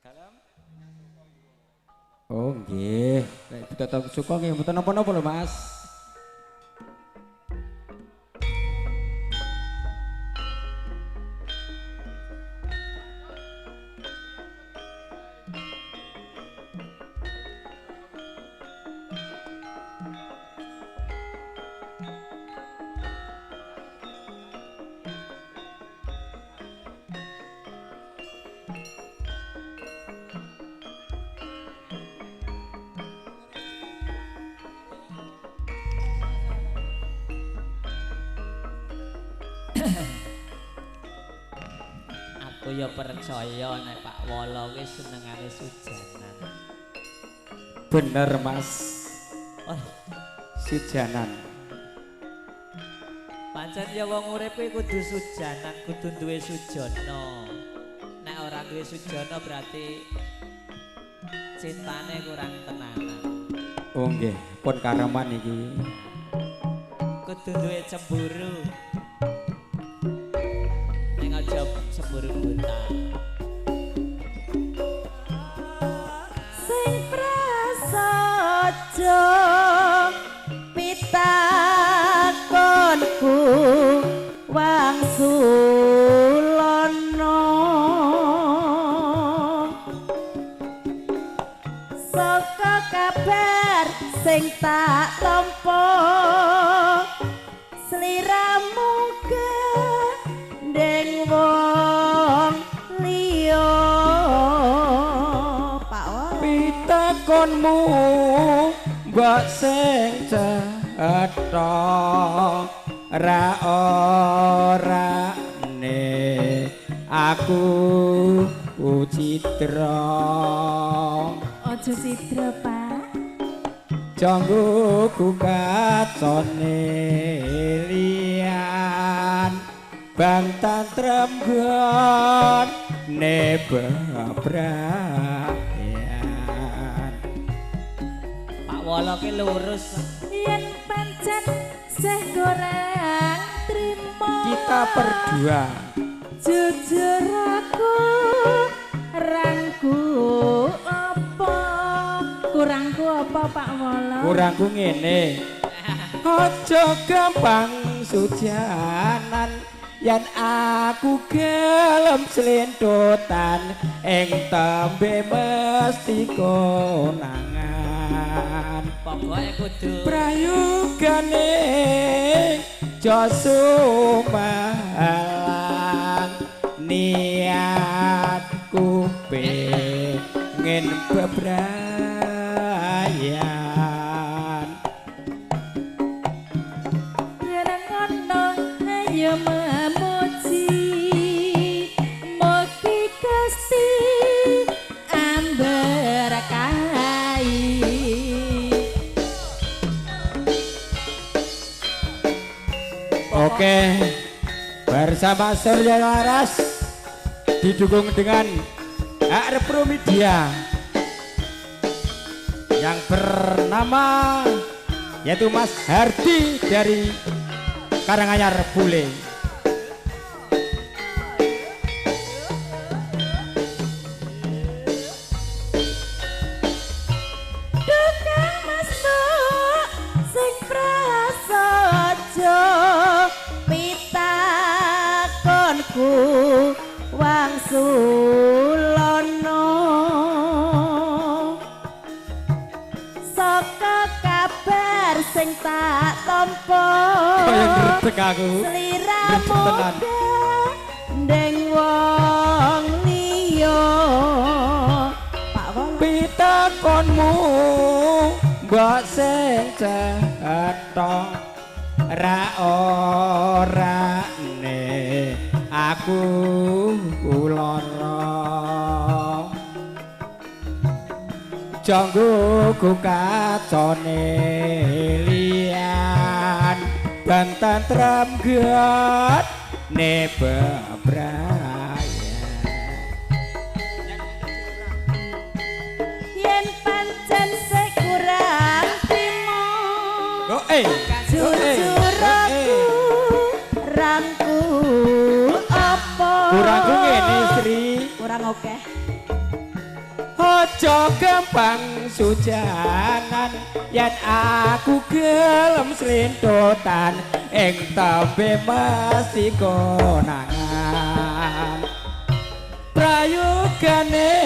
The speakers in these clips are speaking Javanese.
Kalem. Oh nggih, nek tetep suka nggih mboten napa-napa lho Mas. Aku ya percaya nek Pak Wolo wis senengane sujanan. Bener Mas. Oh, Sujanan. pancen ya wong urip kudu sujanan, kudu duwe sujana. Nek ora duwe sujana berarti cintane kurang tenanan. Oh nggih, pun kareman iki. Kudu duwe cemburu. Ning aja cemburu buta. Sing prasaja pitakonku wangsulana saka kabar sing tak tampa sliramu gendeng wong liya Pak Wolo Pitakonmu mbok sing cetha ra orane aku Citra. Ojo sidra Pak Janggoku kacone liyan bang tantrem gon nebebrayan. Pak Wolo ki lurus. yen pancen seh goreng trimo Kita berdua jujur aku rangku apa kurangku apa Pak Wolo kurangku ngene. Aja gampang sujanan yen aku gelem slendotan ing tembe mesti konangan. Pokoke kudu Prayogane josumalang niatku pengen bebrayan. yen ngono ayo memuji mugi Gusti amberkahi Oke, bersama Surya Laras didukung dengan Repro Media yang bernama yaitu Mas Hardi dari Karanganyar Bule. Dukang Mas Mbok sing prasaja pitakonku wangsulana saka kabar sing tak tampa Kaya ngredeg aku. sliramu Ngredeg tenan. gendeng wong liya Pak Wolo Pitakonmu mbok sing cetha ra orane aku lara janggoku kacone liyan dan tantrem gat nebebrayan. yen pancen sik kurang trimo jujur aku rangku apa kurangku ngene Sri kurang oke Ojo gampang sujanan yen aku gelem slintotan ing tembe mesti konangan prayogane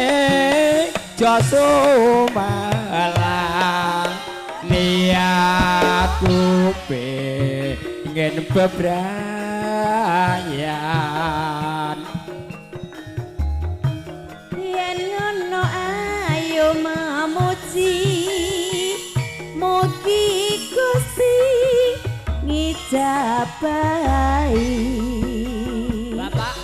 jasa malang niatku pengen bebrayan yen ngono ayo memuji mugi Gusti ngijabahi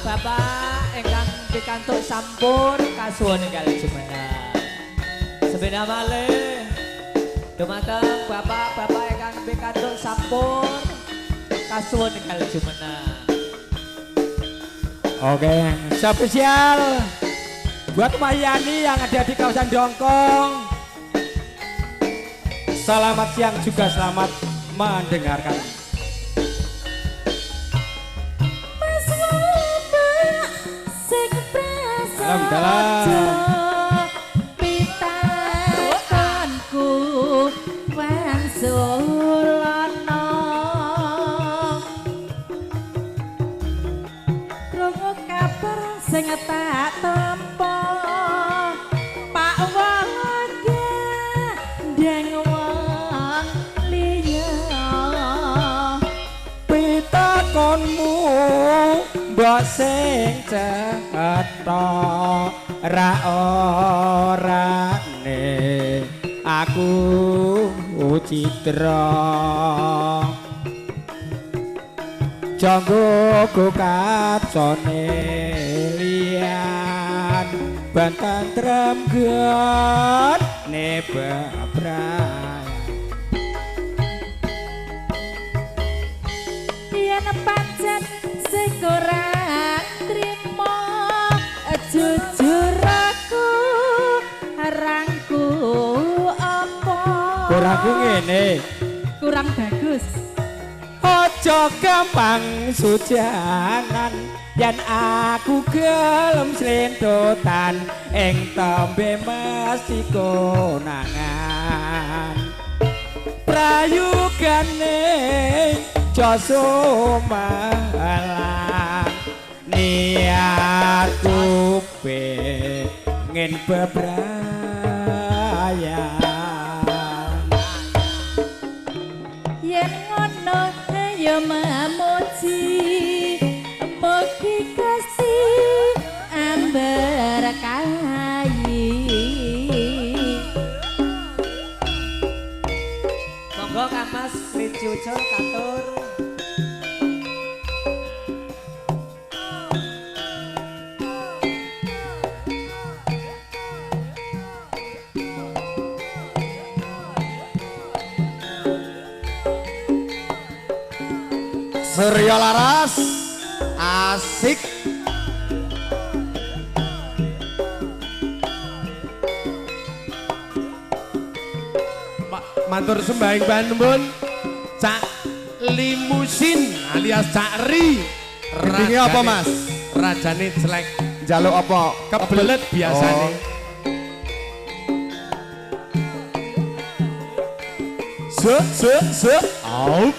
Bapak ingkang pikantuk sampun kasuwun enggal jumeneng. Sebena malih dumateng bapak-bapak ingkang pikantuk sampun kasuwun enggal jumeneng. Oke, spesial buat Mayani yang ada di kawasan Dongkong. Selamat siang juga selamat mendengarkan. Mas Wamba sing Alhamdulillah. pitakonku wansulana krungu kabar sing tak tampa Pak Wong gendeng wong liya Pitakonmu mbok sing cetha ra orane aku citra janggo kacone liyan bantan tremgen ne babran yen pancen sing ora trimo jujur aku rangku apa kurangku ngene kurang bagus ojo gampang sujanan yen aku gelem slintotan ing tembe mesti konangan prayogane jasa malang niatku pengen bebrayan yen ngono ayo memuji mugi Gusti amberkahi Monggo Kang Mas Ricujo katur. Surya laras asik matur sembahing panembun Cak Limusin alias Cak Ri Ini apa mas? Rajane jelek Jaluk apa? kebelet biasane Se Au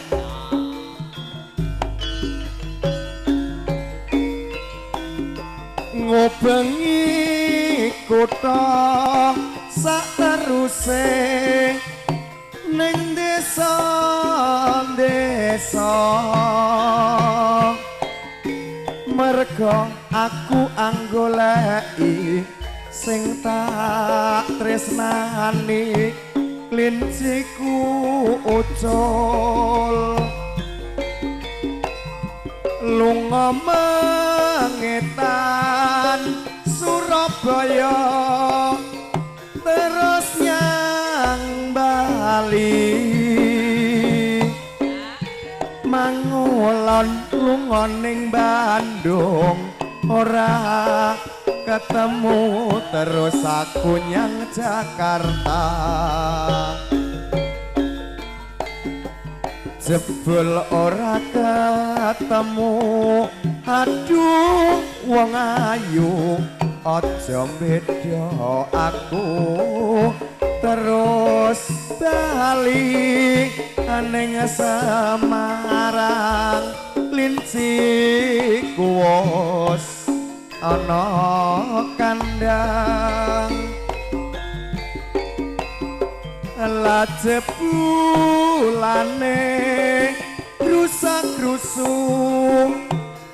ngobengi kutha sak teruse ning desa merga aku anggoleki sing tak tresnani klinciku ucul lunga mengetan Surabaya terus nyang Bali mangulon lunga ning Bandung ora ketemu terus aku nyang Jakarta jebul ora ketemu aduh wong ayu aja beda aku terus bali ning Semarang linci kuwos ana kandang lajebulane rusak rusuk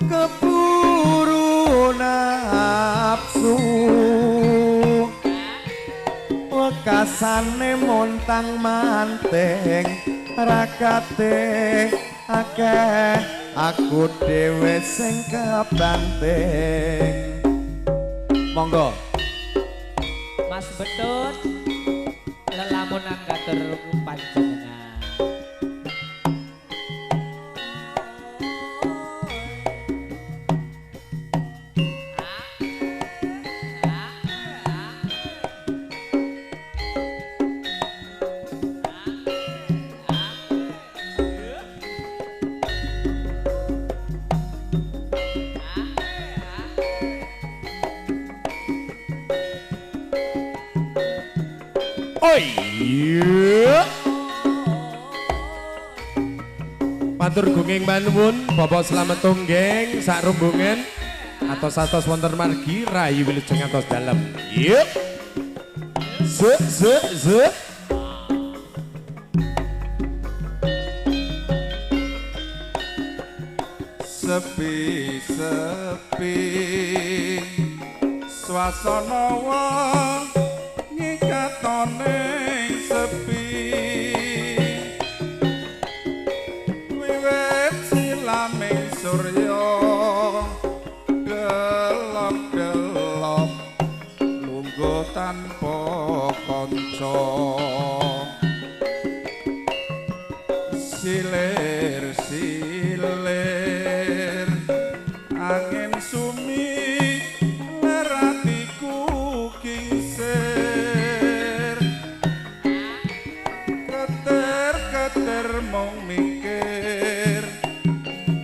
keburu nafsu wekasane montang manting rakate akeh aku dhewe sing kebanting monggo Mas Betut lelamun anggatur panjenengan Oh iya. Matur gunging panuwun Bapak Slamet Tunggeng sak rombongan atos wonten margi rayi wilujeng atos dalem. Yuk. Ze. Sepi swasana wengi katone sepi wiwit silaming surya gelap-gelap lungguh tanpa kanca silir angin sumi leratiku kingsir keter mong mikir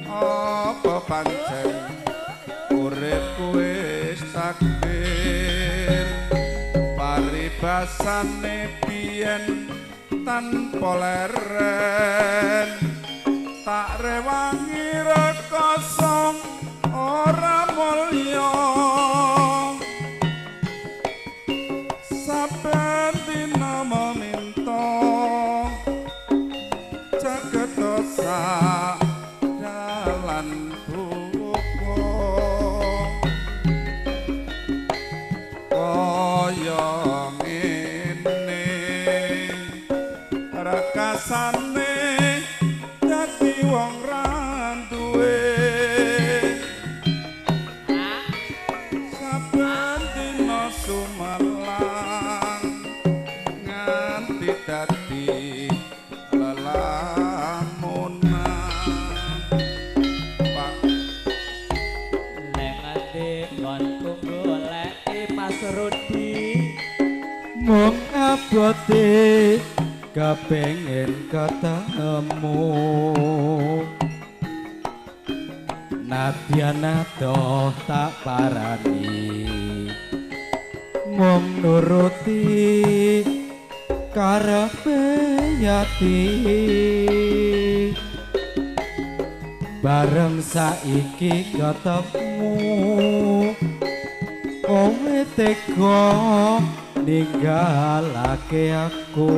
apa pancen uripku wis takdir paribasane biyen tanpa leren tak rewangi rekosong ora mulya saben dina meminta jagat dosa dalan buka kaya ngene rakasane dadi wong ra duwe saben dina sumelang nganti dadi lelamunan Pak nek ati ngonku goleki Mas Rudi mung abote kepengin ketemu nadyan adoh tak parani mung nuruti karepe yati bareng saiki ketemu kowe tega ninggalake aku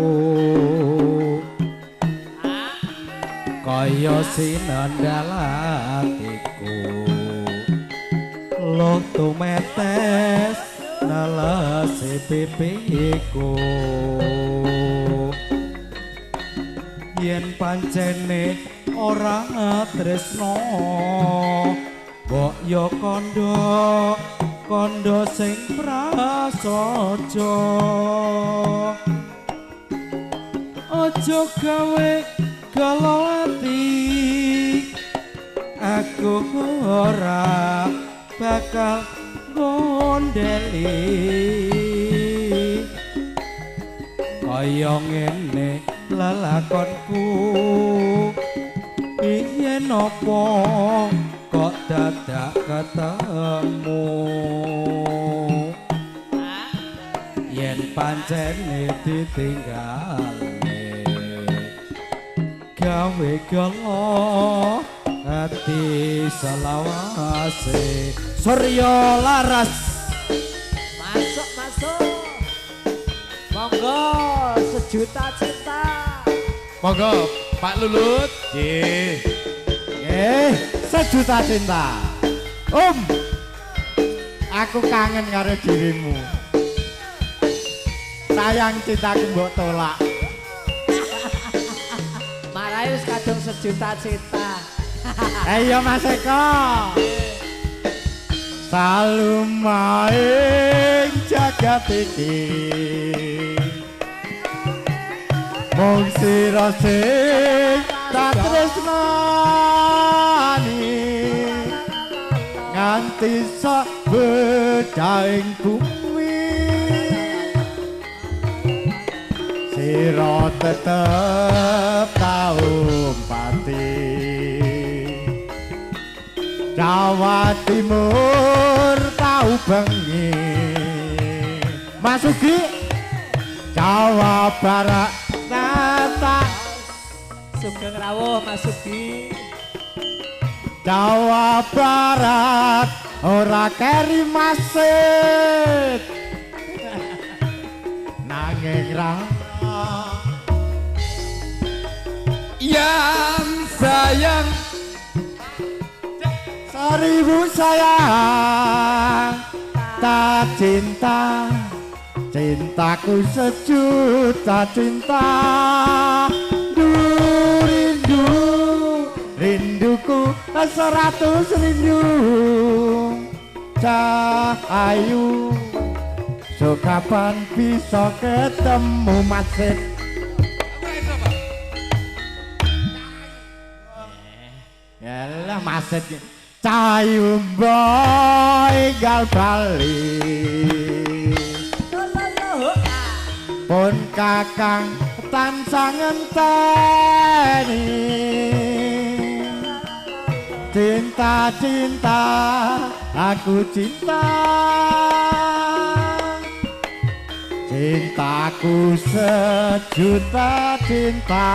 kaya sinandal atiku lo tumetes nelesi pipiku yen pancene ora tresno mbok yo kondo sing prasaja aja gawe galo ati aku ora bakal gondeli kaya ngene lelakonku yen apa kok dadak ketemu yen pancene ditinggale gawe gelo ati selawase Surya Laras Masuk. Monggo sejuta cinta. Monggo Pak Lulut. Nggih. sejuta cinta. Aku kangen karo dirimu. Sayang cintaku mbok tolak. Marai wis kadung sejuta cinta. Ayo Mas Eko. Salumaing jagat iki mung sira sing tak tresnani nganti sak bedaing bumi sira tetep tau pati Jawa Timur tau bengi Masuki Jawa Barat tata Sugeng rawuh Masuki. Jawa Barat ora keri masit nanging ra yang sayang seribu sayang tak cinta cintaku sejuta cinta rindu rinduku seratus rindu cahayu so kapan bisa ketemu masit yalah masit cahayu boy gal bali pun kakang tansah ngenteni cinta cinta aku cinta cintaku sejuta cinta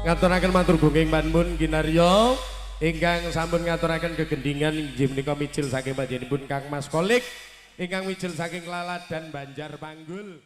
Ngaturaken matur gunging panjenengan kinarya ingkang sampun ngaturaken gegendingan inggih menika micil saking panjenenganipun Kang Mas Kolik ingkang micil saking Lalat dan Banjar Panggul.